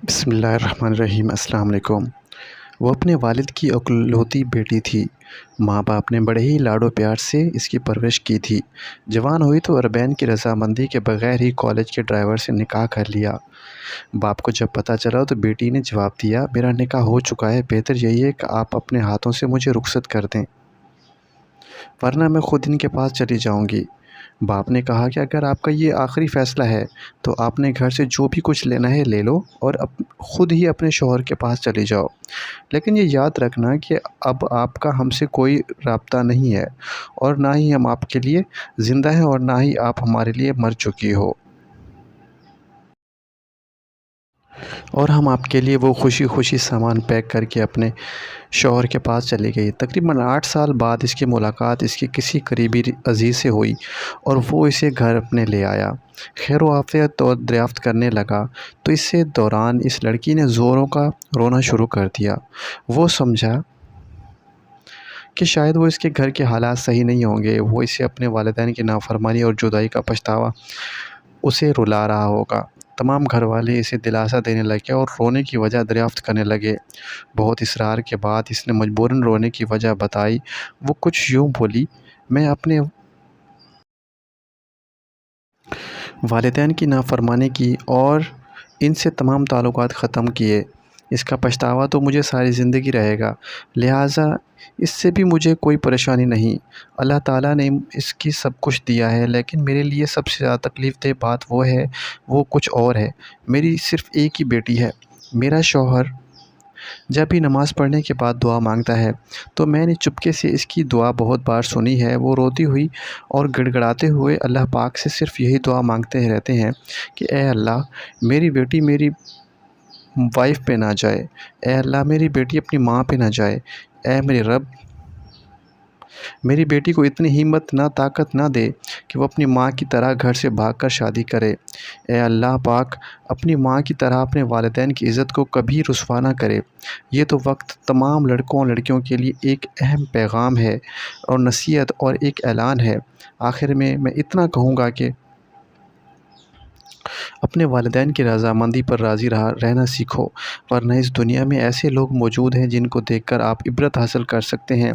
بسم اللہ الرحمن الرحیم۔ السلام علیکم۔ وہ اپنے والد کی اکلوتی بیٹی تھی۔ ماں باپ نے بڑے ہی لاڈ و پیار سے اس کی پرورش کی تھی۔ جوان ہوئی تو اربعین کی رضامندی کے بغیر ہی کالج کے ڈرائیور سے نکاح کر لیا۔ باپ کو جب پتہ چلا تو بیٹی نے جواب دیا، میرا نکاح ہو چکا ہے، بہتر یہی ہے کہ آپ اپنے ہاتھوں سے مجھے رخصت کر دیں، ورنہ میں خود ان کے پاس چلی جاؤں گی۔ باپ نے کہا کہ اگر آپ کا یہ آخری فیصلہ ہے تو آپ نے گھر سے جو بھی کچھ لینا ہے لے لو اور خود ہی اپنے شوہر کے پاس چلی جاؤ، لیکن یہ یاد رکھنا کہ اب آپ کا ہم سے کوئی رابطہ نہیں ہے، اور نہ ہی ہم آپ کے لیے زندہ ہیں اور نہ ہی آپ ہمارے لیے مر چکی ہو، اور ہم آپ کے لیے وہ خوشی خوشی سامان پیک کر کے اپنے شوہر کے پاس چلی گئی۔ تقریباً 8 سال بعد اس کی ملاقات اس کے کسی قریبی عزیز سے ہوئی اور وہ اسے گھر اپنے لے آیا، خیر و عافیت اور دریافت کرنے لگا تو اس دوران اس لڑکی نے زوروں کا رونا شروع کر دیا۔ وہ سمجھا کہ شاید وہ اس کے گھر کے حالات صحیح نہیں ہوں گے، وہ اسے اپنے والدین کی نافرمانی اور جدائی کا پچھتاوا اسے رلا رہا ہوگا۔ تمام گھر والے اسے دلاسا دینے لگے اور رونے کی وجہ دریافت کرنے لگے۔ بہت اصرار کے بعد اس نے مجبوراً رونے کی وجہ بتائی۔ وہ کچھ یوں بولی، میں اپنے والدین کی نافرمانی کی اور ان سے تمام تعلقات ختم کیے، اس کا پچھتاوا تو مجھے ساری زندگی رہے گا، لہٰذا اس سے بھی مجھے کوئی پریشانی نہیں۔ اللہ تعالیٰ نے اس کی سب کچھ دیا ہے، لیکن میرے لیے سب سے زیادہ تکلیف دہ بات وہ کچھ اور ہے۔ میری صرف ایک ہی بیٹی ہے۔ میرا شوہر جب بھی نماز پڑھنے کے بعد دعا مانگتا ہے تو میں نے چپکے سے اس کی دعا بہت بار سنی ہے۔ وہ روتی ہوئی اور گڑ گڑاتے ہوئے اللہ پاک سے صرف یہی دعا مانگتے رہتے ہیں کہ اے اللہ میری بیٹی میری وائف پہ نہ جائے، اے اللہ میری بیٹی اپنی ماں پہ نہ جائے، اے میرے رب میری بیٹی کو اتنی ہمت نہ طاقت نہ دے کہ وہ اپنی ماں کی طرح گھر سے بھاگ کر شادی کرے، اے اللہ پاک اپنی ماں کی طرح اپنے والدین کی عزت کو کبھی رسوا نہ کرے۔ یہ تو وقت تمام لڑکوں اور لڑکیوں کے لیے ایک اہم پیغام ہے اور نصیحت اور ایک اعلان ہے۔ آخر میں اتنا کہوں گا کہ اپنے والدین کی رضامندی پر راضی رہنا سیکھو، ورنہ اس دنیا میں ایسے لوگ موجود ہیں جن کو دیکھ کر آپ عبرت حاصل کر سکتے ہیں۔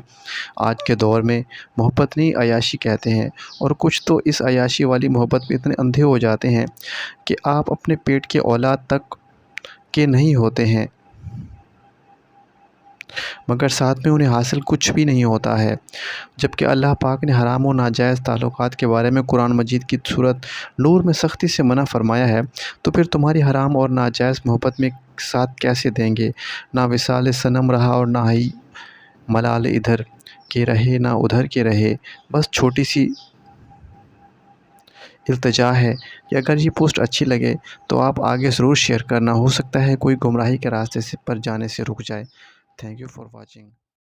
آج کے دور میں محبت نہیں عیاشی کہتے ہیں، اور کچھ تو اس عیاشی والی محبت میں اتنے اندھے ہو جاتے ہیں کہ آپ اپنے پیٹ کے اولاد تک کے نہیں ہوتے ہیں، مگر ساتھ میں انہیں حاصل کچھ بھی نہیں ہوتا ہے۔ جبکہ اللہ پاک نے حرام و ناجائز تعلقات کے بارے میں قرآن مجید کی سورۃ نور میں سختی سے منع فرمایا ہے، تو پھر تمہاری حرام اور ناجائز محبت میں ساتھ کیسے دیں گے؟ نہ وصال صنم رہا اور نہ ہی ملال ادھر کے رہے نہ ادھر کے رہے۔ بس چھوٹی سی التجا ہے کہ اگر یہ پوسٹ اچھی لگے تو آپ آگے ضرور شیئر کرنا، ہو سکتا ہے کوئی گمراہی کے راستے پر جانے سے رک جائے۔ Thank you for watching.